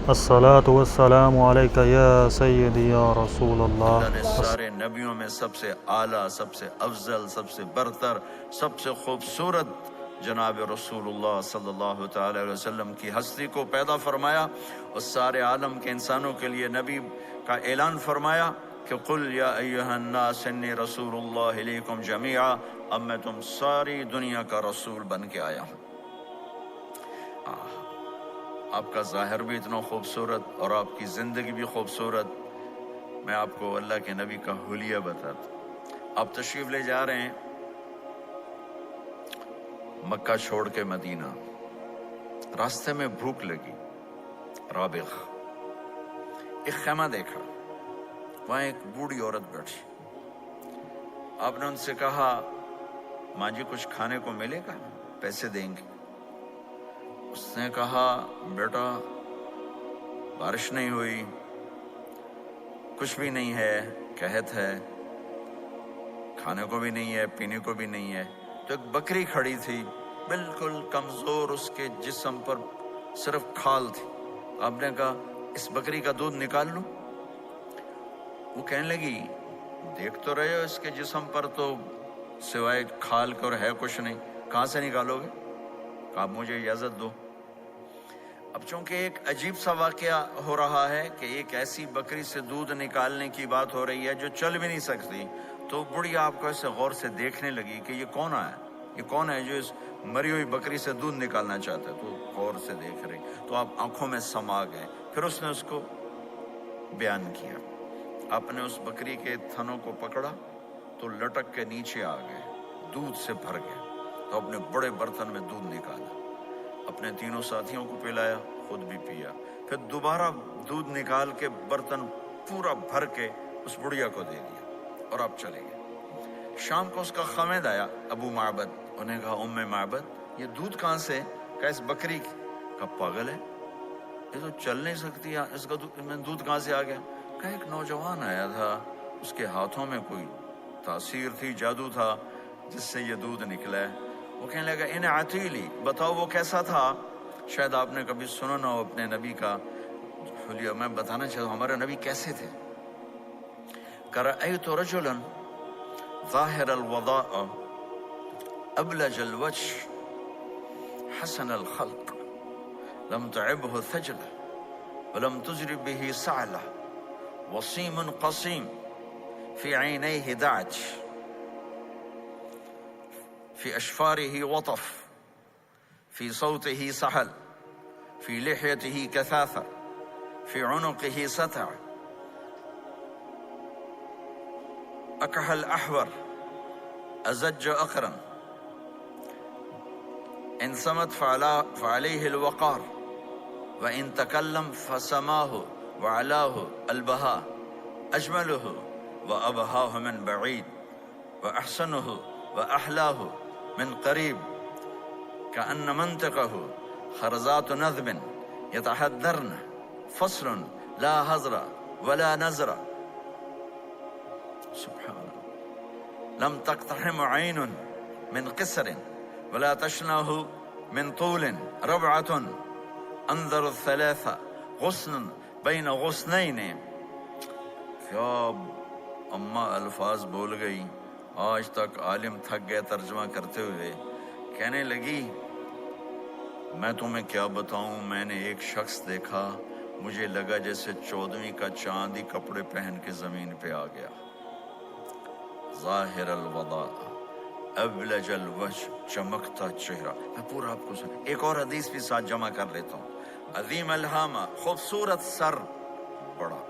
الصلاة والسلام علیک یا سیدی یا رسول اللہ۔ اللہ نے سارے نبیوں میں سب سے اعلیٰ، سب سے افضل، سب سے برتر، سب سے خوبصورت جناب رسول اللہ صلی اللہ تعالی علیہ وسلم کی ہستی کو پیدا فرمایا اور سارے عالم کے انسانوں کے لیے نبی کا اعلان فرمایا کہ قل یا ایہا الناس انی رسول اللہ الیکم جمیعا، اب میں تم ساری دنیا کا رسول بن کے آیا ہوں۔ آپ کا ظاہر بھی اتنا خوبصورت اور آپ کی زندگی بھی خوبصورت۔ میں آپ کو اللہ کے نبی کا حلیہ بتاتا ہوں۔ آپ تشریف لے جا رہے ہیں مکہ چھوڑ کے مدینہ، راستے میں بھوک لگی، رابغ ایک خیمہ دیکھا، وہاں ایک بوڑھی عورت بیٹھی۔ آپ نے ان سے کہا ماں جی کچھ کھانے کو ملے گا، پیسے دیں گے؟ اس نے کہا بیٹا بارش نہیں ہوئی، کچھ بھی نہیں ہے، قحط ہے، کھانے کو بھی نہیں ہے، پینے کو بھی نہیں ہے۔ تو ایک بکری کھڑی تھی، بالکل کمزور، اس کے جسم پر صرف کھال تھی۔ آپ نے کہا اس بکری کا دودھ نکال لوں؟ وہ کہنے لگی دیکھ تو رہے ہو اس کے جسم پر تو سوائے کھال کے اور ہے کچھ نہیں، کہاں سے نکالو گے؟ کہا مجھے اجازت دو۔ اب چونکہ ایک عجیب سا واقعہ ہو رہا ہے کہ ایک ایسی بکری سے دودھ نکالنے کی بات ہو رہی ہے جو چل بھی نہیں سکتی، تو بڑھیا آپ کو ایسے غور سے دیکھنے لگی کہ یہ کون ہے، یہ کون ہے جو اس مری ہوئی بکری سے دودھ نکالنا چاہتا ہے؟ تو غور سے دیکھ رہی، تو آپ آنکھوں میں سما گئے۔ پھر اس نے اس کو بیان کیا۔ آپ نے اس بکری کے تھنوں کو پکڑا تو لٹک کے نیچے آ گئے، دودھ سے بھر گئے۔ تو اپنے بڑے برتن میں دودھ نکالا، اپنے تینوں ساتھیوں کو پلایا، خود بھی پیا، پھر دوبارہ دودھ نکال کے برتن پورا بھر کے اس بڑھیا کو دے دیا اور آپ چلے گئے۔ شام کو اس کا خامد آیا، ابو معبد، انہیں کہا ام معبد یہ دودھ کہاں سے؟ کہا اس بکری کی۔ کہا پاگل ہے، یہ تو چل نہیں سکتی، اس کا دودھ کہاں سے آ گیا؟ کہا ایک نوجوان آیا تھا، اس کے ہاتھوں میں کوئی تاثیر تھی، جادو تھا، جس سے یہ دودھ نکلا ہے۔ وہ کہنے لگا ان عتیلی، بتاؤ وہ کیسا تھا؟ شاید آپ نے کبھی سنا نہ ہو اپنے نبی کا حلیہ، میں بتانا چاہتا ہوں ہمارے نبی کیسے تھے۔ رأیت رجلا ظاہر الوضاء ابلج الوجه حسن الخلق لم تعبه ثجلة ولم تجرب به سعلة وسيم قصيم في عينيه دعج في أشفاره وطف في صوته سحل في لحيته كثافة في عنقه ستع أكحل أحور أزج أقرن إن صمت فعليه الوقار وإن تكلم فسماه وعلاه البهاء أجمله وأبهاه من بعيد وأحسنه وأحلاه من قريب كأن منطقه خرزات نذب يتحدرن فصل لا هزر ولا نزر سبحان الله لم تقتحم عين من قصر ولا تشنه من طول ربعة انظر الثلاثة غصن بين غصنين۔ کیا اماں الفاظ بول گئی، آج تک عالم تھک گئے ترجمہ کرتے ہوئے۔ کہنے لگی میں تمہیں کیا بتاؤں، میں نے ایک شخص دیکھا، مجھے لگا جیسے 14ویں کا چاند ہی کپڑے پہن کے زمین پہ آ گیا۔ ظاہر الوضاء ابلج الوجه، چمکتا چہرہ۔ میں پورا آپ کو سن ایک اور حدیث بھی ساتھ جمع کر لیتا ہوں۔ عظیم الہامہ، خوبصورت سر، بڑا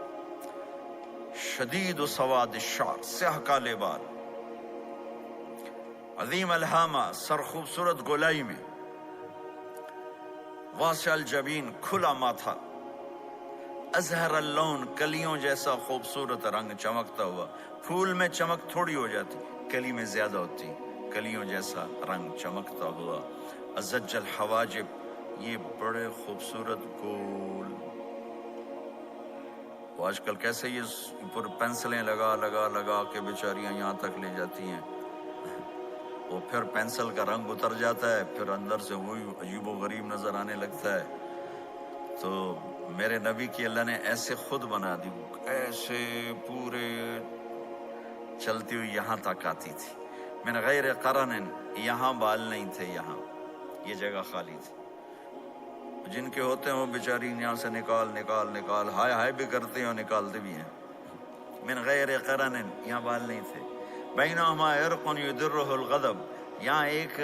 شدید و سواد الشعر، سیاہ کالے بال، عظیم الہامہ، سر خوبصورت گولائی میں، واسع الجبین، کھلا ماتھا، ازہر اللون، کلیوں جیسا خوبصورت رنگ چمکتا ہوا۔ پھول میں چمک تھوڑی ہو جاتی، کلی میں زیادہ ہوتی، کلیوں جیسا رنگ چمکتا ہوا۔ ازج الحواجب، یہ بڑے خوبصورت گول، وہ آج کل کیسے یہ اوپر پینسلیں لگا لگا لگا کے بیچاریاں یہاں تک لے جاتی ہیں، وہ پھر پینسل کا رنگ اتر جاتا ہے، پھر اندر سے وہی عجیب و غریب نظر آنے لگتا ہے۔ تو میرے نبی کی اللہ نے ایسے خود بنا دی، ایسے پورے چلتی ہوئی یہاں تک آتی تھی، من غیر قرن، یہاں بال نہیں تھے، یہاں یہ جگہ خالی تھی. جن کے ہوتے ہیں وہ بیچاری یہاں سے نکال نکال نکال ہائے ہائے بھی کرتے ہیں اور نکالتے بھی ہیں. من غیر قرن، یہاں بال نہیں تھے. بینہما عرق یدرہ الغضب، یہاں ایک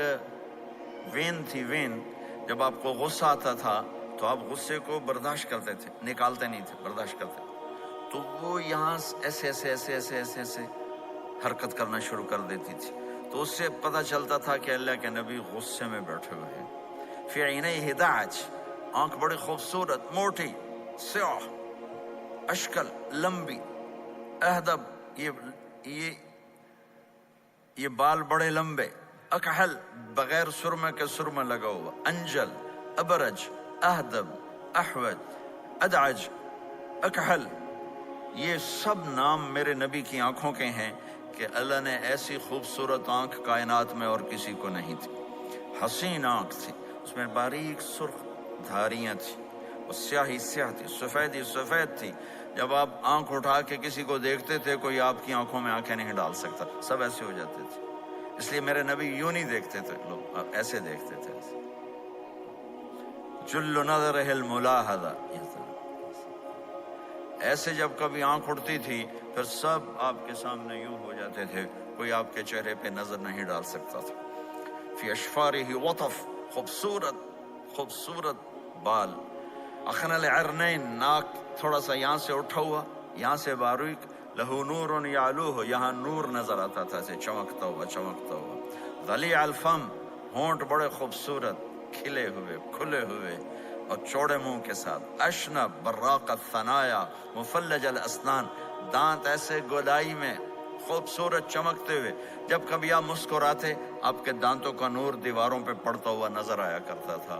وین تھی، وین جب آپ کو غصہ آتا تھا تو آپ غصے کو برداشت کرتے تھے، نکالتے نہیں تھے، برداشت کرتے، تو وہ یہاں ایسے ایسے ایسے ایسے ایسے ایسے حرکت کرنا شروع کر دیتی تھی. تو اس سے پتہ چلتا تھا کہ اللہ کے نبی غصے میں بیٹھے ہوئے ہیں. فی عینیہ دعج، آنکھ بڑی خوبصورت، موٹی، سیاہ، اشکل، لمبی، اہدب، یہ بال بڑے لمبے، اکحل، بغیر سرمے کے سرمہ لگا ہوا، انجل، ابرج، اہدب، احوج، ادعج، اکحل، یہ سب نام میرے نبی کی آنکھوں کے ہیں کہ اللہ نے ایسی خوبصورت آنکھ کائنات میں اور کسی کو نہیں تھی. حسین آنکھ تھی، اس میں باریک سرخ دھاریاں تھی، اور سیاہی سیاہ تھی، سفیدی سفید تھی. جب آپ آنکھ اٹھا کے کسی کو دیکھتے تھے کوئی آپ کی آنکھوں میں آنکھیں نہیں ڈال سکتا، سب ایسے ہو جاتے تھے. اس لیے میرے نبی یوں نہیں دیکھتے تھے، لوگ ایسے دیکھتے تھے. جل نظرہ الملاحظہ، ایسے جب کبھی آنکھ اٹھتی تھی پھر سب آپ کے سامنے یوں ہو جاتے تھے، کوئی آپ کے چہرے پہ نظر نہیں ڈال سکتا تھا. فی اشفارہ وطف، خوبصورت خوبصورت بال. اخن العرنین، ناک تھوڑا سا یہاں سے اٹھا ہوا، یہاں سے باریک. لہو نور یعلوہ، یہاں نور نظر آتا تھا، سے چمکتا ہوا چمکتا ہوا. ضلیع الفم، ہونٹ بڑے خوبصورت، کھلے ہوئے کھلے ہوئے اور چوڑے منہ کے ساتھ. اشنب براق الثنایا مفلج الاسنان، دانت ایسے گودائی میں خوبصورت چمکتے ہوئے. جب کبھی آپ مسکراتے آپ کے دانتوں کا نور دیواروں پہ پڑتا ہوا نظر آیا کرتا تھا.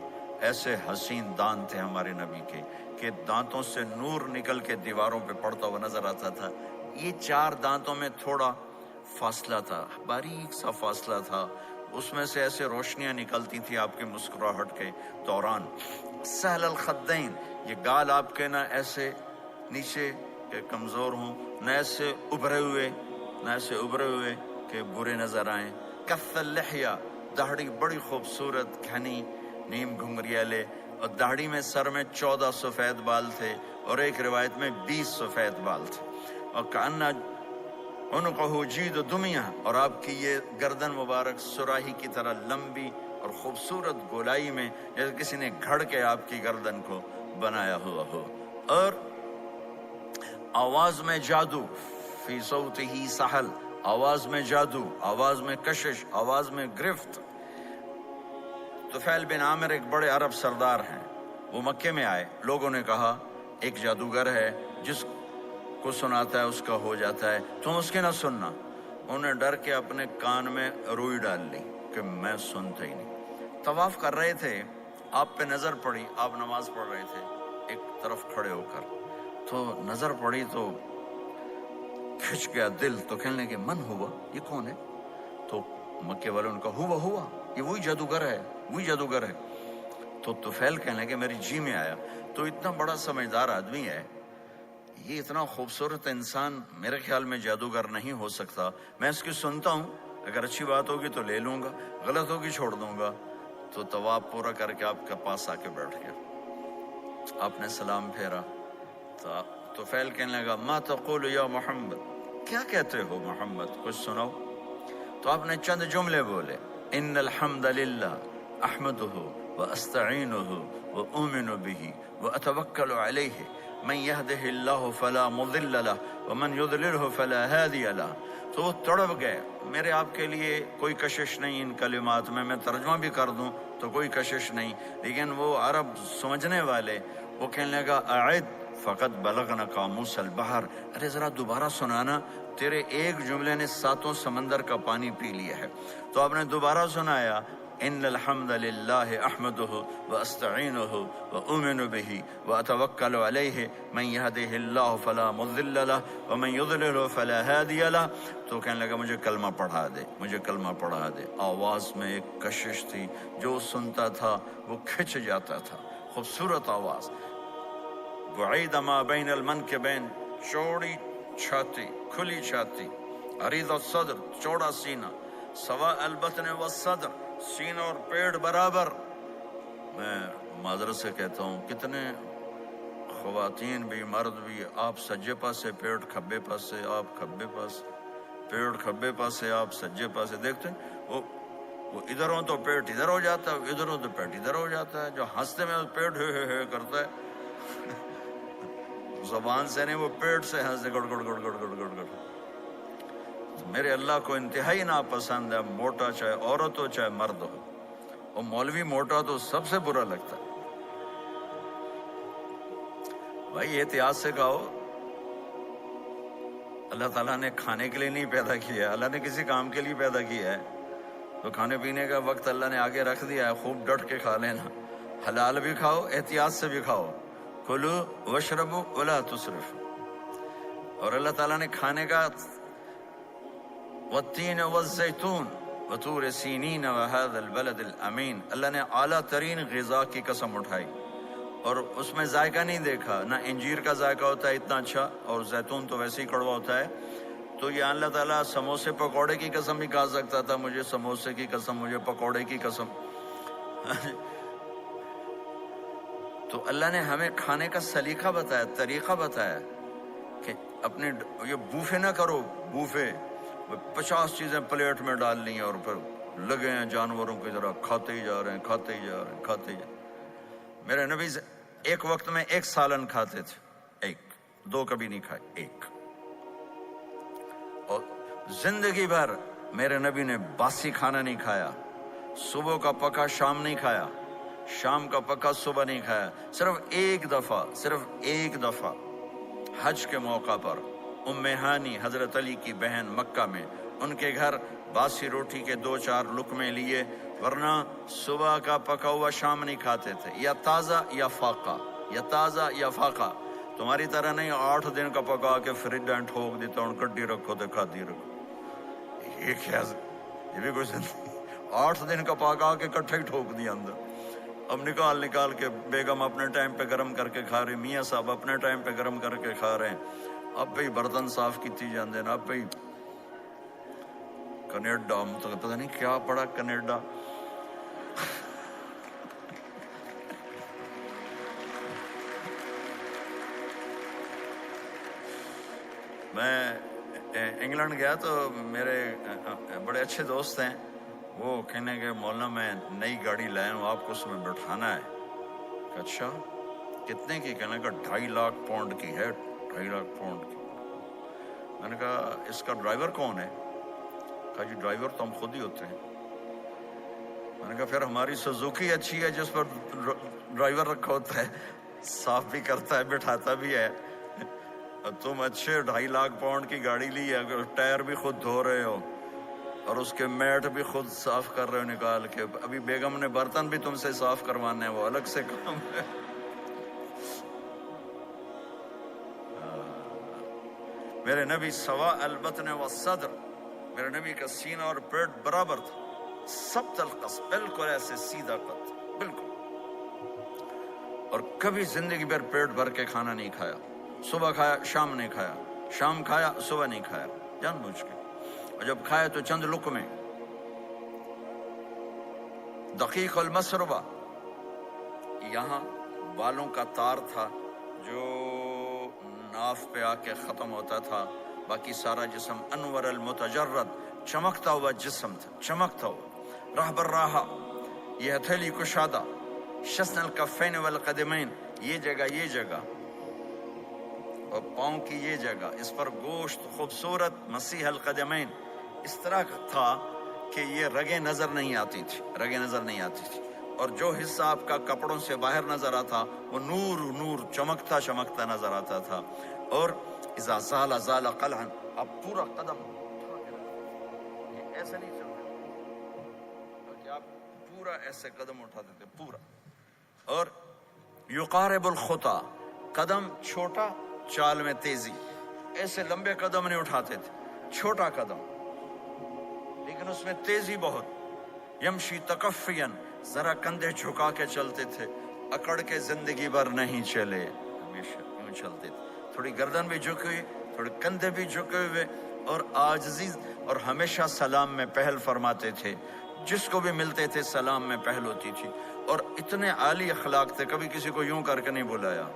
ایسے حسین دانت تھے ہمارے نبی کے کہ دانتوں سے نور نکل کے دیواروں پہ پڑتا ہوا نظر آتا تھا. یہ 4 دانتوں میں تھوڑا فاصلہ تھا، باریک سا فاصلہ تھا، اس میں سے ایسے روشنیاں نکلتی تھی آپ کی مسکراہٹ کے دوران. سہل الخدین، یہ گال آپ کے نہ ایسے نیچے کہ کمزور ہوں، نہ ایسے ابھرے ہوئے کہ برے نظر آئیں. کث اللحیہ، داڑھی بڑی خوبصورت گھنی نیم گھنگریالے، اور داڑھی میں سر میں 14 سفید بال تھے اور ایک روایت میں 20 سفید بال تھے. اور کأن عنقہ جید دمیہ، اور آپ کی یہ گردن مبارک سراہی کی طرح لمبی اور خوبصورت گولائی میں، جیسے کسی نے گھڑ کے آپ کی گردن کو بنایا ہوا ہو. اور آواز میں جادو، فی صوتہ سحل، آواز میں جادو، آواز میں کشش، آواز میں گرفت. طفیل بن عامر ایک بڑے عرب سردار ہیں، وہ مکے میں آئے. لوگوں نے کہا ایک جادوگر ہے جس کو سناتا ہے اس کا ہو جاتا ہے، تم اس کے نہ سننا. انہیں ڈر کے اپنے کان میں روئی ڈال لی کہ میں سنتا ہی نہیں. طواف کر رہے تھے، آپ پہ نظر پڑی، آپ نماز پڑھ رہے تھے ایک طرف کھڑے ہو کر، تو نظر پڑی تو کھچ گیا دل. تو کہنے لگے من ہوا، یہ کون ہے؟ تو مکے والوں نے کہا ہوا یہ وہی جادوگر ہے. تو طفیل کہنے لگے میری جی میں آیا. تو اتنا بڑا سمجھدار آدمی ہے، یہ اتنا خوبصورت انسان میرے خیال میں جادوگر نہیں ہو سکتا. میں اس کی سنتا ہوں، اگر اچھی بات ہوگی تو لے لوں گا، غلط ہوگی چھوڑ دوں گا. تو طواف پورا کر کے آپ کے پاس آ کے بیٹھ گیا. آپ نے سلام پھیرا تو طفیل کہنے لگا ما تقول یا محمد، کیا کہتے ہو محمد، کچھ سناؤ. تو آپ نے چند جملے بولے، ان الحمد للہ احمدہ واستعینہ واؤمن بہ واتوکل علیہ من یہدہ اللہ فلا مضل لہ ومن یضللہ فلا ہادی لہ. تو وہ تڑپ گئے. میرے آپ کے لیے کوئی کشش نہیں ان کلمات میں ترجمہ بھی کر دوں تو کوئی کشش نہیں، لیکن وہ عرب سمجھنے والے وہ کہنے لگا اعد فقط بلغنا قاموس البحر، ارے ذرا دوبارہ سنانا، تیرے ایک جملے نے 7 سمندر کا پانی پی لیا ہے. تو آپ نے دوبارہ سنایا ان الحمد للہ احمدہ واستعینہ واؤمن بہ واتوکل علیہ من یہدہ اللہ فلا مضل لہ ومن یضلل فلا ہادی لہ. تو کہنے لگا مجھے کلمہ پڑھا دے. آواز میں ایک کشش تھی، جو سنتا تھا وہ کھچ جاتا تھا، خوبصورت آواز. وعید ما بین المنکبین، چوڑی چھاتی، کھلی چھاتی، عریض الصدر، چوڑا سینہ، سوا البطن والصدر، سینہ اور پیٹ برابر۔ میں معذرت سے کہتا ہوں کتنے خواتین بھی مرد بھی، آپ سجے پاسے پیٹ کھبے پاسے، آپ کھبے پاسے پیٹ کھبے پاسے، آپ سجے پاسے، دیکھتے ہیں وہ ادھر ہو تو پیٹ ادھر ہو جاتا ہے، ادھر ہو تو پیٹ ادھر ہو جاتا ہے۔ جو ہنستے میں پیٹ ہے کرتا ہے، زبان سے نہیں، وہ پیٹ سے ہنستے گڑ گڑ گڑ گڑ گڑ گڑ گڑ۔ میرے اللہ کو انتہائی ناپسند ہے موٹا، چاہے عورت ہو چاہے مرد ہو، اور مولوی موٹا تو سب سے برا لگتا ہے۔ بھائی احتیاط سے کھاؤ، اللہ تعالیٰ نے کھانے کے لیے نہیں پیدا کیا ہے، اللہ نے کسی کام کے لیے پیدا کیا ہے، تو کھانے پینے کا وقت اللہ نے آگے رکھ دیا ہے، خوب ڈٹ کے کھا لینا، حلال بھی کھاؤ احتیاط سے بھی کھاؤ، کلو واشربوا ولا تسرفوا۔ اور اللہ تعالیٰ نے کھانے کا والتین والزیتون وطور سینین وہذا البلد الامین، اللہ نے اعلیٰ ترین غذا کی قسم اٹھائی، اور اس میں ذائقہ نہیں دیکھا، نہ انجیر کا ذائقہ ہوتا ہے اتنا اچھا، اور زیتون تو ویسے ہی کڑوا ہوتا ہے، تو یہ اللہ تعالیٰ سموسے پکوڑے کی قسم بھی کھا سکتا تھا، مجھے سموسے کی قسم، مجھے پکوڑے کی قسم۔ تو اللہ نے ہمیں کھانے کا سلیقہ بتایا، طریقہ بتایا کہ اپنے یہ بوفے نہ کرو، بوفے 50 چیزیں پلیٹ میں ڈال لی ہیں اور پھر لگے ہیں جانوروں کی طرح کھاتے ہی جا رہے ہیں، کھاتے ہی جا رہے ہیں، کھاتے ہی جا رہے ہیں۔ میرے نبی ایک وقت میں 1 سالن کھاتے تھے، 1 2 کبھی نہیں کھائے، 1۔ اور زندگی بھر میرے نبی نے باسی کھانا نہیں کھایا، صبح کا پکا شام نہیں کھایا، شام کا پکا صبح نہیں کھایا، صرف ایک دفعہ حج کے موقع پر ام ہانی حضرت علی کی بہن مکہ میں، ان کے گھر باسی روٹی کے 2-4 لقمے لیے، ورنہ صبح کا پکا ہوا شام نہیں کھاتے تھے، یا تازہ یا فاقہ، یا تازہ یا فاقہ، تمہاری طرح نہیں 8 دن کا پکا کے فریج میں ٹھوک دیتا ہوں، کڈی رکھو تو کھاتی رکھو، یہ کیا، یہ بھی کچھ نہیں، 8 دن کا پکا کے کٹھے ہی ٹھوک دیا اندر۔ اب نکال کے بیگم اپنے ٹائم پہ گرم کر کے کھا رہے، میاں صاحب اپنے ٹائم پہ گرم کر کے کھا رہے ہیں، اب بھی برتن صاف کیتی جاندے نا، اب بھی کینیڈا مطلب پتہ نہیں کیا پڑا کینیڈا، میں انگلینڈ گیا تو میرے بڑے اچھے دوست ہیں، وہ کہنے کہ مولانا میں نئی گاڑی لایا ہوں، آپ کو اس میں بٹھانا ہے۔ کہ اچھا کتنے کی؟ کہنے کا 2.5 لاکھ پاؤنڈ کی ہے، 2.5 لاکھ پاؤنڈ کی۔ میں نے کہا اس کا ڈرائیور کون ہے؟ کہا جی ڈرائیور تو ہم خود ہی ہوتے ہیں۔ میں نے کہا پھر ہماری سوزوکی اچھی ہے جس پر ڈرائیور رکھا ہوتا ہے، صاف بھی کرتا ہے بٹھاتا بھی ہے، تم اچھے 2.5 لاکھ پاؤنڈ کی گاڑی لی ہے، ٹائر بھی خود دھو رہے ہو اور اس کے میٹ بھی خود صاف کر رہے ہو نکال کے، ابھی بیگم نے برتن بھی تم سے صاف کروانے ہیں، وہ الگ سے کام ہے۔ میرے نبی سوا البطن والصدر، میرے نبی کا سینہ اور پیٹ برابر تھا، سبت القص، بالکل ایسے سیدھا قد، بالکل، اور کبھی زندگی بھر پیٹ بھر کے کھانا نہیں کھایا، صبح کھایا شام نہیں کھایا، شام کھایا صبح نہیں کھایا، جان بوجھ کے، اور جب کھائے تو چند لقمے۔ دقیق المسربہ، یہاں بالوں کا تار تھا جو ناف پہ آ کے ختم ہوتا تھا، باقی سارا جسم انور المتجرد، چمکتا ہوا جسم تھا، چمکتا ہوا، راہ بر راہ، یہ ہتھیلی کشادہ، شسن الکفین والقدمین، یہ جگہ اور پاؤں کی یہ جگہ، اس پر گوشت خوبصورت، مسیح القدمین، اس طرح تھا کہ یہ رگیں نظر نہیں آتی تھی، اور جو حصہ آپ کا کپڑوں سے باہر نظر آتا وہ نور چمکتا نظر آتا تھا، اور اذا زال قلعا، اب پورا قدم یہ ایسے نہیں چلتے بلکہ آپ پورا ایسے قدم اٹھاتے تھے پورا، اور یقارب الخطا، قدم چھوٹا چال میں تیزی، ایسے لمبے قدم نہیں اٹھاتے تھے، چھوٹا قدم لیکن اس میں تیزی بہت، یمشی تکفین، ذرا کندھے جھکا کے چلتے تھے، اکڑ کے زندگی بھر نہیں چلے، ہمیشہ یوں چلتے تھے، تھوڑی گردن بھی جھکی ہوئی، تھوڑے کندھے بھی جھکے ہوئے، اور عاجزی، اور ہمیشہ سلام میں پہل فرماتے تھے، جس کو بھی ملتے تھے سلام میں پہل ہوتی تھی، اور اتنے عالی اخلاق تھے، کبھی کسی کو یوں کر کے نہیں بلایا،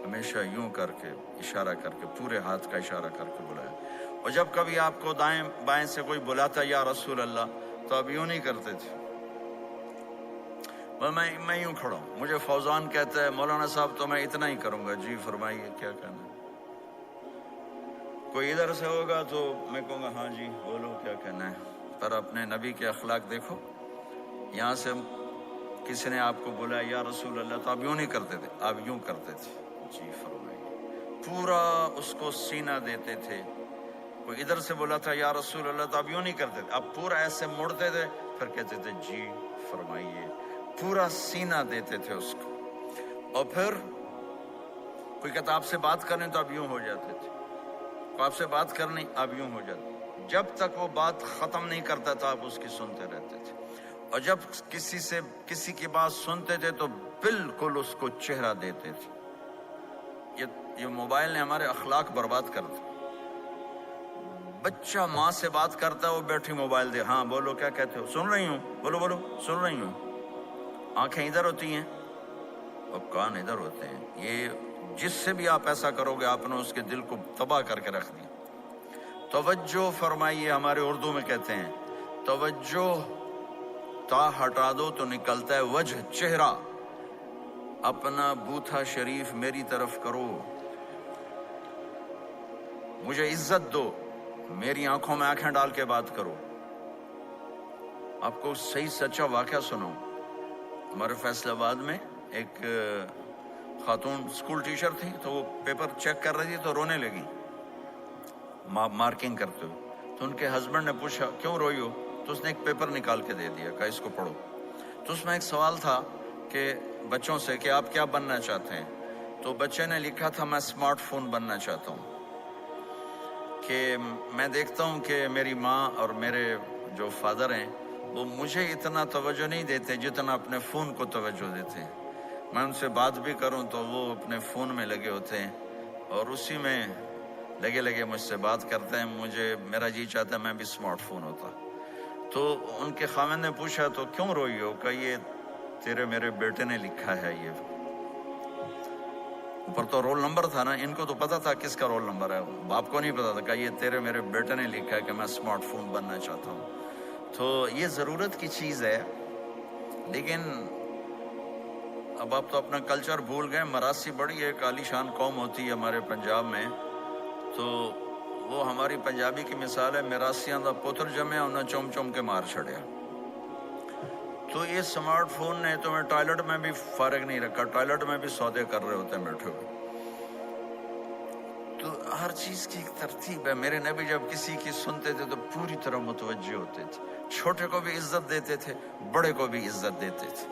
ہمیشہ یوں کر کے اشارہ کر کے، پورے ہاتھ کا اشارہ کر کے بلایا۔ اور جب کبھی آپ کو دائیں بائیں سے کوئی بلاتا یا رسول اللہ، تو آپ یوں نہیں کرتے تھے، میں یوں کھڑا ہوں، مجھے فوزان کہتا ہے مولانا صاحب تو میں اتنا ہی کروں گا، جی فرمائیے کیا کہنا ہے۔ کوئی ادھر سے ہوگا تو میں کہوں گا ہاں جی بولو کیا کہنا ہے، پر اپنے نبی کے اخلاق دیکھو، یہاں سے کسی نے آپ کو بولا یا رسول اللہ تو آپ یوں نہیں کرتے تھے، آپ یوں کرتے تھے، جی فرمائیے، پورا اس کو سینہ دیتے تھے۔ کوئی ادھر سے بولا تھا یا رسول اللہ تو آپ یوں نہیں کرتے تھے، آپ پورا ایسے مڑتے تھے، پھر کہتے تھے جی فرمائیے، پورا سینہ دیتے تھے اس کو۔ اور پھر کوئی کہتا آپ سے بات کریں تو آپ یوں ہو جاتے تھے، آپ سے بات کرنی آپ یوں ہو جاتے، جب تک وہ بات ختم نہیں کرتا تھا آپ اس کی سنتے رہتے تھے، اور جب کسی کی بات سنتے تھے تو بالکل اس کو چہرہ دیتے تھے۔ یہ موبائل نے ہمارے اخلاق برباد کر دی۔ بچہ ماں سے بات کرتا ہے، وہ بیٹھی موبائل دے، ہاں بولو کیا کہتے ہو، سن رہی ہوں، بولو بولو سن رہی ہوں، آنکھیں ادھر ہوتی ہیں اور کان ادھر ہوتے ہیں۔ یہ جس سے بھی آپ ایسا کرو گے آپ نے اس کے دل کو تباہ کر کے رکھ دیا۔ توجہ فرمائیے، ہمارے اردو میں کہتے ہیں توجہ، تا ہٹا دو تو نکلتا ہے وجہ، چہرہ، اپنا بوتھا شریف میری طرف کرو، مجھے عزت دو، میری آنکھوں میں آنکھیں ڈال کے بات کرو۔ آپ کو صحیح سچا واقعہ سناؤں، ہمارے فیصل آباد میں ایک خاتون اسکول ٹیچر تھی، تو وہ پیپر چیک کر رہی تھی تو رونے لگی مارکنگ کرتے ہوئے، تو ان کے ہسبینڈ نے پوچھا کیوں روئی ہو، تو اس نے ایک پیپر نکال کے دے دیا، کہا اس کو پڑھو۔ تو اس میں ایک سوال تھا کہ بچوں سے کہ آپ کیا بننا چاہتے ہیں، تو بچے نے لکھا تھا میں اسمارٹ فون بننا چاہتا ہوں، کہ میں دیکھتا ہوں کہ میری ماں اور میرے جو فادر ہیں وہ مجھے اتنا توجہ نہیں دیتے جتنا اپنے فون کو توجہ دیتے ہیں، میں ان سے بات بھی کروں تو وہ اپنے فون میں لگے ہوتے ہیں اور اسی میں لگے مجھ سے بات کرتے ہیں، میرا جی چاہتا ہے میں بھی اسمارٹ فون ہوتا۔ تو ان کے خاوند نے پوچھا تو کیوں روئی ہو، کہ یہ تیرے میرے بیٹے نے لکھا ہے، یہ اوپر تو رول نمبر تھا نا، ان کو تو پتا تھا کس کا رول نمبر ہے، باپ کو نہیں پتا تھا، کہ یہ تیرے میرے بیٹے نے لکھا ہے کہ میں اسمارٹ فون بننا چاہتا ہوں۔ تو یہ ضرورت کی چیز ہے، لیکن اب آپ تو اپنا کلچر بھول گئے۔ مراسی بڑی ایک عالی شان قوم ہوتی ہے ہمارے پنجاب میں، تو وہ ہماری پنجابی کی مثال ہے، میراسیاں دا پتر جمے انہیں چوم چوم کے مار چھڑیا۔ تو یہ سمارٹ فون نے تمہیں ٹوائلٹ میں بھی فارغ نہیں رکھا، ٹوائلٹ میں بھی سودے کر رہے ہوتے ہیں بیٹھے ہوئے۔ تو ہر چیز کی ایک ترتیب ہے۔ میرے نبی جب کسی کی سنتے تھے تو پوری طرح متوجہ ہوتے تھے، چھوٹے کو بھی عزت دیتے تھے، بڑے کو بھی عزت دیتے تھے۔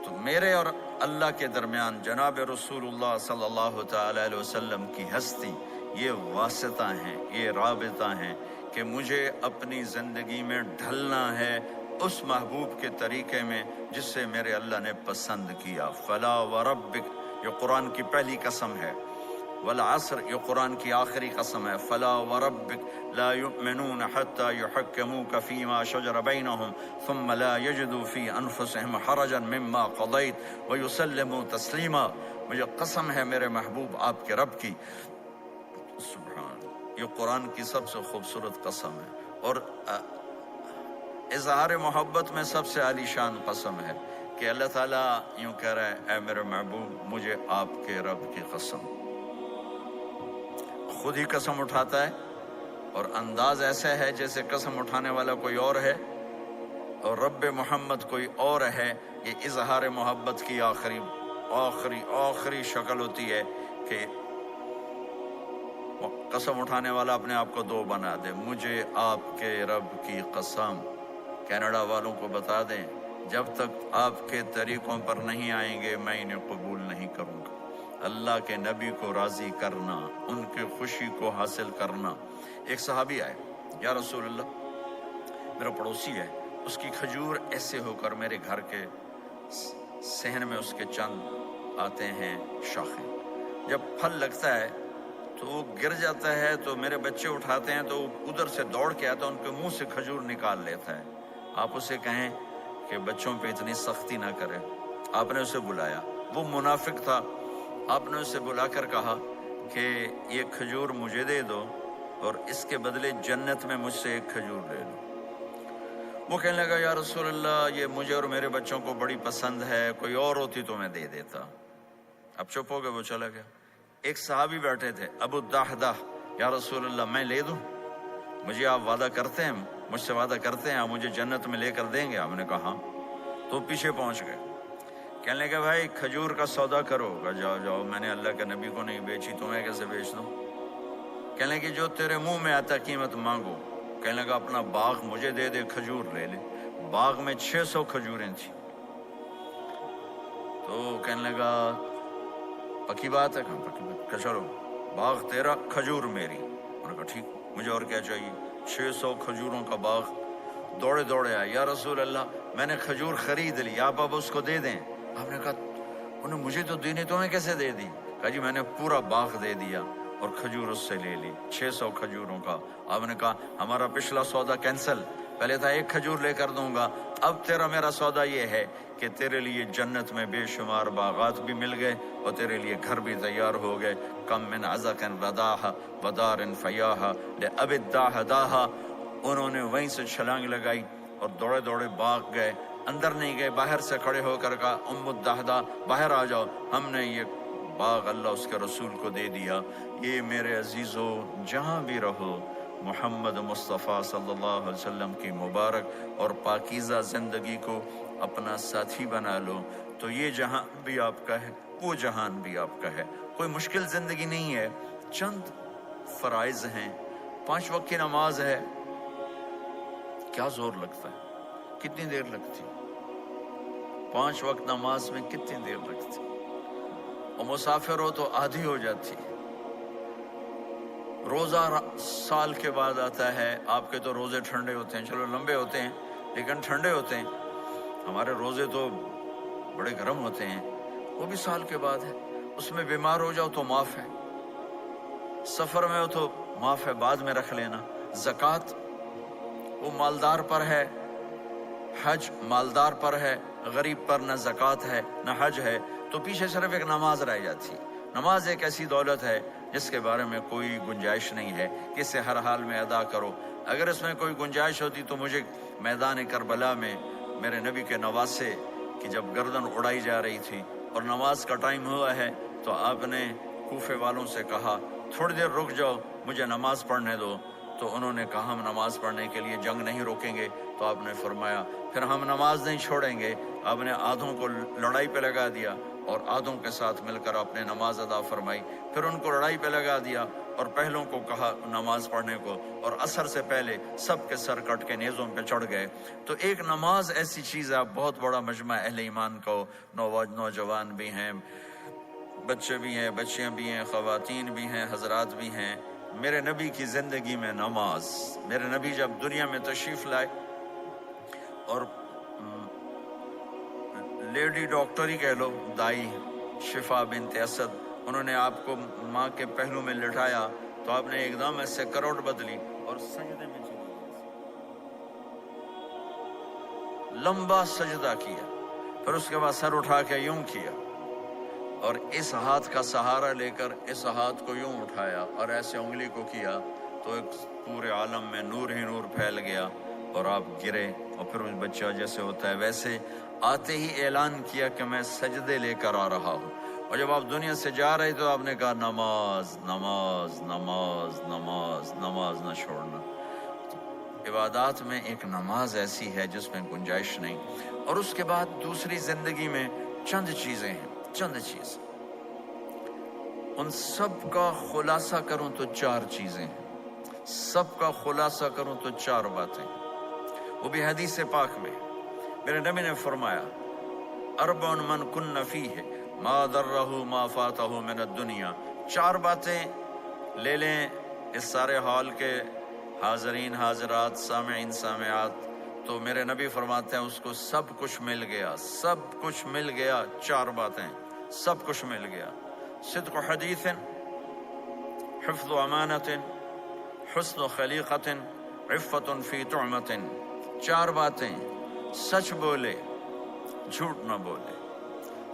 تو میرے اور اللہ کے درمیان جناب رسول اللہ صلی اللہ تعالی علیہ وسلم کی ہستی، یہ واسطہ ہیں، یہ رابطہ ہیں کہ مجھے اپنی زندگی میں ڈھلنا ہے اس محبوب کے طریقے میں جس سے میرے اللہ نے پسند کیا۔ فلا وربک، یہ قرآن کی پہلی قسم ہے، والعصر یہ قرآن کی آخری قسم ہے۔ فلا وربک لا یؤمنون حتی یحکموک فیما شجر بینہم ثم لا یجدوا فی انفسہم حرجا مما قضیت ویسلموا تسلیما۔ مجھے قسم ہے میرے محبوب آپ کے رب کی، سبحان، یہ قرآن کی سب سے خوبصورت قسم ہے، اور اظہار محبت میں سب سے عالی شان قسم ہے کہ اللہ تعالیٰ یوں کہہ رہا ہے، اے میرے محبوب مجھے آپ کے رب کی قسم۔ خود ہی قسم اٹھاتا ہے اور انداز ایسا ہے جیسے قسم اٹھانے والا کوئی اور ہے اور رب محمد کوئی اور ہے۔ یہ اظہار محبت کی آخری شکل ہوتی ہے کہ قسم اٹھانے والا اپنے آپ کو دو بنا دے۔ مجھے آپ کے رب کی قسم۔ کینیڈا والوں کو بتا دیں، جب تک آپ کے طریقوں پر نہیں آئیں گے میں انہیں قبول نہیں کروں گا۔ اللہ کے نبی کو راضی کرنا، ان کی خوشی کو حاصل کرنا۔ ایک صحابی آئے، یا رسول اللہ میرا پڑوسی ہے، اس کی کھجور ایسے ہو کر میرے گھر کے صحن میں اس کے چند آتے ہیں شاخیں، جب پھل لگتا ہے تو وہ گر جاتا ہے تو میرے بچے اٹھاتے ہیں تو ادھر سے دوڑ کے آتا ہے، ان کے منہ سے کھجور نکال لیتا ہے۔ آپ اسے کہیں کہ بچوں پہ اتنی سختی نہ کرے۔ آپ نے اسے بلایا، وہ منافق تھا، آپ نے اسے بلا کر کہا کہ یہ کھجور مجھے دے دو اور اس کے بدلے جنت میں مجھ سے ایک کھجور لے لو۔ وہ کہنے لگا یا رسول اللہ یہ مجھے اور میرے بچوں کو بڑی پسند ہے، کوئی اور ہوتی تو میں دے دیتا۔ اب چپ ہو گئے، وہ چلا گیا۔ ایک صحابی بیٹھے تھے، ابو الدحدہ، یا رسول اللہ میں لے دوں؟ مجھے آپ وعدہ کرتے ہیں، مجھ سے وعدہ کرتے ہیں آپ مجھے جنت میں لے کر دیں گے؟ ہم نے کہا ہاں۔ تو پیچھے پہنچ گئے، کہنے لگے بھائی کھجور کا سودا کرو۔ کہا جاؤ جاؤ، میں نے اللہ کے نبی کو نہیں بیچی، تمہیں کیسے بیچ دوں؟ کہنے لگے جو تیرے منہ میں آتا قیمت مانگو۔ کہنے لگا اپنا باغ مجھے دے دے، کھجور لے لے۔ باغ میں 600 کھجوریں تھیں۔ تو کہنے لگا پکی بات ہے؟ کہا پکی بات۔ کہ چلو باغ تیرا، کھجور میری۔ انہوں نے کہا ٹھیک، مجھے اور کیا چاہیے؟ 600 کھجوروں کا باغ۔ دوڑے دوڑے آئے، یا رسول اللہ میں نے کھجور خرید لی، آپ اب اس کو دے دیں۔ آپ نے کہا انہیں مجھے تو دینی، تمہیں کیسے دے دی؟ کہا جی میں نے پورا باغ دے دیا اور کھجور اس سے لے لی، 600 کھجوروں کا۔ آپ نے کہا ہمارا پچھلا سودا کینسل، پہلے تھا ایک کھجور لے کر دوں گا، اب تیرا میرا سودا یہ ہے کہ تیرے لیے جنت میں بے شمار باغات بھی مل گئے اور تیرے لیے گھر بھی تیار ہو گئے۔ کم من عزق رداہ ودار فیاہ لأب الداہداہ۔ انہوں نے وہیں سے چھلانگ لگائی اور دوڑے دوڑے باغ گئے، اندر نہیں گئے، باہر سے کھڑے ہو کر کہا ام الدحدہ باہر آ جاؤ، ہم نے یہ باغ اللہ اس کے رسول کو دے دیا۔ یہ میرے عزیزو جہاں بھی رہو محمد مصطفیٰ صلی اللہ علیہ وسلم کی مبارک اور پاکیزہ زندگی کو اپنا ساتھی بنا لو تو یہ جہاں بھی آپ کا ہے، وہ جہان بھی آپ کا ہے۔ کوئی مشکل زندگی نہیں ہے، چند فرائض ہیں، 5 وقت کی نماز ہے، کیا زور لگتا ہے، کتنی دیر لگتی، 5 وقت نماز میں کتنی دیر لگتی، اور مسافر ہو تو آدھی ہو جاتی۔ روزہ سال کے بعد آتا ہے، آپ کے تو روزے ٹھنڈے ہوتے ہیں، چلو لمبے ہوتے ہیں لیکن ٹھنڈے ہوتے ہیں، ہمارے روزے تو بڑے گرم ہوتے ہیں، وہ بھی سال کے بعد ہے۔ اس میں بیمار ہو جاؤ تو معاف ہے، سفر میں ہو تو معاف ہے، بعد میں رکھ لینا۔ زکوٰۃ وہ مالدار پر ہے، حج مالدار پر ہے، غریب پر نہ زکوٰۃ ہے نہ حج ہے، تو پیچھے صرف ایک نماز رہ جاتی۔ نماز ایک ایسی دولت ہے جس کے بارے میں کوئی گنجائش نہیں ہے کہ اسے ہر حال میں ادا کرو۔ اگر اس میں کوئی گنجائش ہوتی تو مجھے میدان کربلا میں میرے نبی کے نواسے کی جب گردن اڑائی جا رہی تھی اور نماز کا ٹائم ہوا ہے تو آپ نے کوفے والوں سے کہا تھوڑی دیر رک جاؤ، مجھے نماز پڑھنے دو۔ تو انہوں نے کہا ہم نماز پڑھنے کے لیے جنگ نہیں روکیں گے، تو آپ نے فرمایا پھر ہم نماز نہیں چھوڑیں گے۔ آپ نے آدھوں کو لڑائی پہ لگا دیا اور آدھوں کے ساتھ مل کر آپ نے نماز ادا فرمائی، پھر ان کو لڑائی پہ لگا دیا اور پہلوں کو کہا نماز پڑھنے کو، اور عصر سے پہلے سب کے سر کٹ کے نیزوں پہ چڑھ گئے۔ تو ایک نماز ایسی چیز ہے، آپ بہت بڑا مجمع اہل ایمان کو، نوجوان بھی ہیں، بچے بھی ہیں، بچیاں بھی ہیں، خواتین بھی ہیں، حضرات بھی ہیں۔ میرے نبی کی زندگی میں نماز، میرے نبی جب دنیا میں تشریف لائے اور لیڈی ڈاکٹر ہی کہہ لو، دائی شفا بنت اسد، انہوں نے آپ کو ماں کے پہلو میں لٹایا تو آپ نے ایک دم ایسے کروٹ بدلی اور سجدے میں چلی گئی، لمبا سجدہ کیا، پھر اس کے بعد سر اٹھا کے یوں کیا اور اس ہاتھ کا سہارا لے کر اس ہاتھ کو یوں اٹھایا اور ایسے انگلی کو کیا تو ایک پورے عالم میں نور ہی نور پھیل گیا اور آپ گرے، اور پھر اس بچہ جیسے ہوتا ہے ویسے آتے ہی اعلان کیا کہ میں سجدے لے کر آ رہا ہوں۔ اور جب آپ دنیا سے جا رہے تو آپ نے کہا نماز نماز نماز نماز نماز نہ چھوڑنا۔ عبادات میں ایک نماز ایسی ہے جس میں گنجائش نہیں۔ اور اس کے بعد دوسری زندگی میں چند چیزیں ہیں، چند چیز، ان سب کا خلاصہ کروں تو 4 چیزیں ہیں، سب کا خلاصہ کروں تو 4 باتیں، وہ بھی حدیث پاک میں۔ میرے نبی نے فرمایا اربع من کن فیہ ما ضرہ ما فاتہ من الدنیا، 4 باتیں لے لیں اس سارے ہال کے حاضرین حاضرات سامعین سامعات، تو میرے نبی فرماتے ہیں اس کو سب کچھ مل گیا، سب کچھ مل گیا، 4 باتیں، سب کچھ مل گیا۔ صدق حدیث، حفظ امانت، حسن خلیقت، عفت فی طعمت. 4 باتیں: سچ بولے، جھوٹ نہ بولے،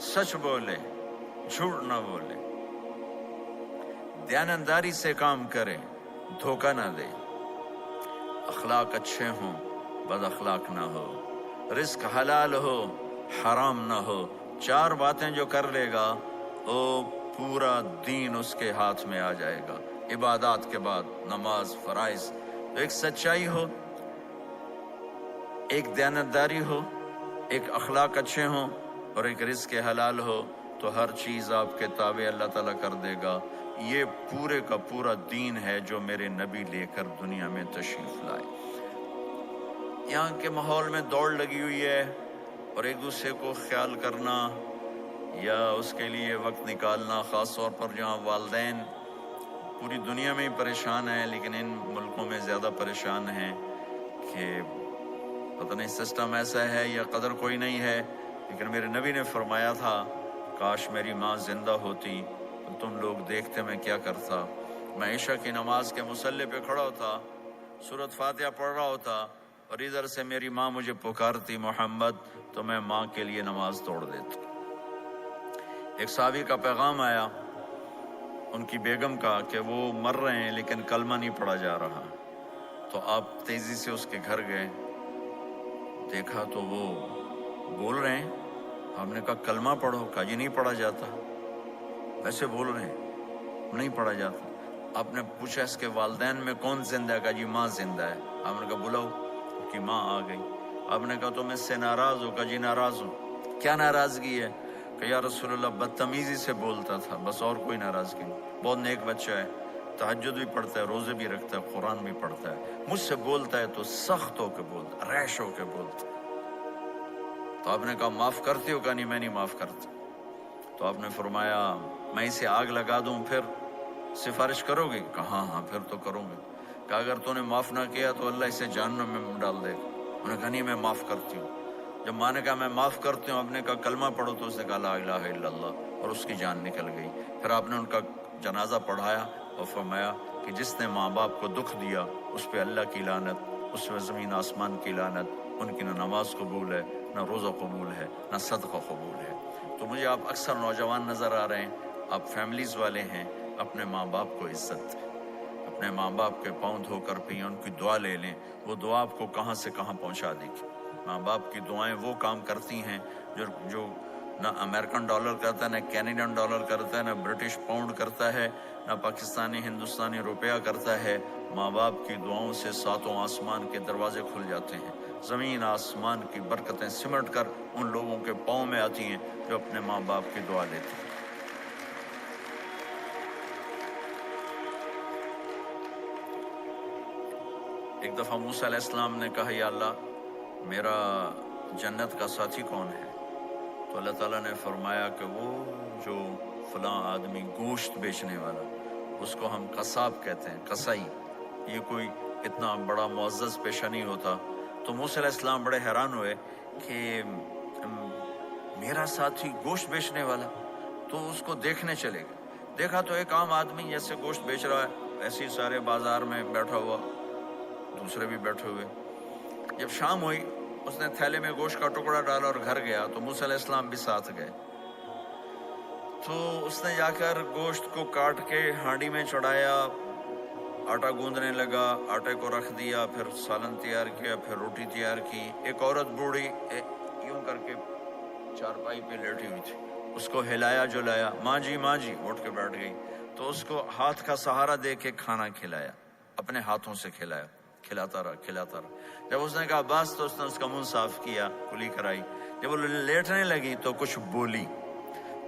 سچ بولے، جھوٹ نہ بولے، دیانتداری سے کام کرے، دھوکہ نہ دے، اخلاق اچھے ہوں، بد اخلاق نہ ہو، رزق حلال ہو، حرام نہ ہو. 4 باتیں جو کر لے گا وہ پورا دین اس کے ہاتھ میں آ جائے گا. عبادات کے بعد نماز، فرائض. تو ایک سچائی ہو، ایک دیانتداری ہو، ایک اخلاق اچھے ہوں، اور ایک رزق حلال ہو، تو ہر چیز آپ کے تابع اللہ تعالیٰ کر دے گا. یہ پورے کا پورا دین ہے جو میرے نبی لے کر دنیا میں تشریف لائے. یہاں کے ماحول میں دوڑ لگی ہوئی ہے، اور ایک دوسرے کو خیال کرنا یا اس کے لیے وقت نکالنا، خاص طور پر جہاں والدین پوری دنیا میں ہی پریشان ہیں، لیکن ان ملکوں میں زیادہ پریشان ہیں کہ پتہ نہیں سسٹم ایسا ہے یا قدر کوئی نہیں ہے. لیکن میرے نبی نے فرمایا تھا کاش میری ماں زندہ ہوتی تو تم لوگ دیکھتے میں کیا کرتا. میں عشاء کی نماز کے مصلی پہ کھڑا ہوتا، سورۃ فاتحہ پڑھ رہا ہوتا، اور ادھر سے میری ماں مجھے پکارتی محمد، تو میں ماں کے لیے نماز توڑ دیتا. ایک صحابی کا پیغام آیا ان کی بیگم کا کہ وہ مر رہے ہیں لیکن کلمہ نہیں پڑھا جا رہا. تو آپ تیزی سے اس کے گھر گئے، دیکھا تو وہ بول رہے ہیں. آپ نے کہا کلمہ پڑھو. کہا جی نہیں پڑھا جاتا. ویسے بول رہے ہیں نہیں پڑھا جاتا. آپ نے پوچھا اس کے والدین میں کون زندہ ہے؟ کہا جی ماں زندہ ہے. آپ نے کہا بلاؤ. کہ ماں آ گئی. آپ نے کہا تم اس سے ناراض ہو؟ کہا جی ناراض ہوں. کیا ناراضگی ہے؟ کہ یا رسول اللہ بدتمیزی سے بولتا تھا، بس اور کوئی ناراضگی نہیں. بہت نیک بچہ ہے، تہجد بھی پڑھتا ہے، روزے بھی رکھتا ہے، قرآن بھی پڑھتا ہے. مجھ سے بولتا ہے تو سخت ہو کے بولتا، ریش ہو کے بولتا. تو آپ نے کہا معاف کرتے ہو؟ کہا نہیں میں نہیں معاف کرتا. تو آپ نے فرمایا میں اسے آگ لگا دوں پھر سفارش کرو گے؟ کہا ہاں پھر تو کروں گے. کہا اگر تو نے معاف نہ کیا تو اللہ اسے جہنم میں ڈال دے گا. انہوں نے کہا نہیں میں معاف کرتی ہوں. جب ماں نے کہا میں معاف کرتی ہوں، آپ نے کہا کلمہ پڑھو، تو اس نے کہا لا الہ الا اللہ، اور اس کی جان نکل گئی. پھر آپ نے ان کا جنازہ پڑھایا اور فرمایا کہ جس نے ماں باپ کو دکھ دیا اس پہ اللہ کی لعنت، اس پہ زمین آسمان کی لعنت. ان کی نہ نماز قبول ہے، نہ روزہ قبول ہے، نہ صدقہ قبول ہے. تو مجھے آپ اکثر نوجوان نظر آ رہے ہیں، آپ فیملیز والے ہیں. اپنے ماں باپ کو عزت دیں، اپنے ماں باپ کے پاؤں دھو کر پئیں، ان کی دعا لے لیں. وہ دعا آپ کو کہاں سے کہاں پہنچا دے گی. ماں باپ کی دعائیں وہ کام کرتی ہیں جو نہ امریکن ڈالر کرتا ہے، نہ کینیڈین ڈالر کرتا ہے، نہ برٹش پاؤنڈ کرتا ہے، نہ پاکستانی ہندوستانی روپیہ کرتا ہے. ماں باپ کی دعاؤں سے 7 آسمان کے دروازے کھل جاتے ہیں. زمین آسمان کی برکتیں سمٹ کر ان لوگوں کے پاؤں میں آتی ہیں جو اپنے ماں باپ کی دعا لیتے ہیں. ایک دفعہ موسیٰ علیہ السلام نے کہا یا اللہ میرا جنت کا ساتھی کون ہے؟ تو اللہ تعالیٰ نے فرمایا کہ وہ جو فلاں آدمی گوشت بیچنے والا، اس کو ہم قصاب کہتے ہیں، قصائی. یہ کوئی اتنا بڑا معزز پیشہ نہیں ہوتا. تو موسیٰ علیہ السلام بڑے حیران ہوئے کہ میرا ساتھی گوشت بیچنے والا. تو اس کو دیکھنے چلے گئے. دیکھا تو ایک عام آدمی جیسے گوشت بیچ رہا ہے، ایسے ہی سارے بازار میں بیٹھا ہوا، دوسرے بھی بیٹھے ہوئے. جب شام ہوئی اس نے تھیلے میں گوشت کا ٹکڑا ڈالا اور گھر گیا. تو موسیٰ علیہ السلام بھی ساتھ گئے. تو اس نے جا کر گوشت کو کاٹ کے ہانڈی میں چڑھایا، آٹا گوندنے لگا، آٹے کو رکھ دیا، پھر سالن تیار کیا، پھر روٹی تیار کی. ایک عورت بوڑھی یوں کر کے چارپائی پہ لیٹی ہوئی تھی، اس کو ہلایا جلایا، ماں جی اٹھ کے بیٹھ گئی. تو اس کو ہاتھ کا سہارا دے کے کھانا کھلایا، اپنے ہاتھوں سے کھلایا، کھلاتا رہا. جب اس نے کہا بس تو اس نے اس کا منہ صاف کیا، کلی کرائی. جب وہ لیٹنے لگی تو کچھ بولی.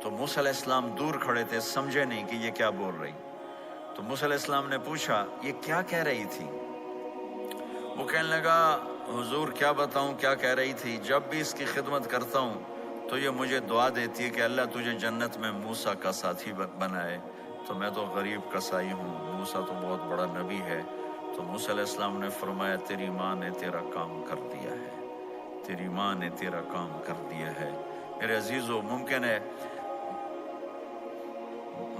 تو موسیٰ علیہ السلام دور کھڑے تھے، سمجھے نہیں کہ یہ کیا بول رہی. تو موسیٰ علیہ السلام نے پوچھا یہ کیا کہہ رہی تھی؟ وہ کہنے لگا حضور کیا بتاؤں کیا کہہ رہی تھی. جب بھی اس کی خدمت کرتا ہوں تو یہ مجھے دعا دیتی ہے کہ اللہ تجھے جنت میں موسیٰ کا ساتھی بنائے. تو میں تو غریب کسائی ہوں، موسیٰ تو بہت بڑا نبی ہے. تو موسیٰ علیہ السلام نے فرمایا تیری ماں نے تیرا کام کر دیا ہے، تیری ماں نے تیرا کام کر دیا ہے. میرے عزیزو، ممکن ہے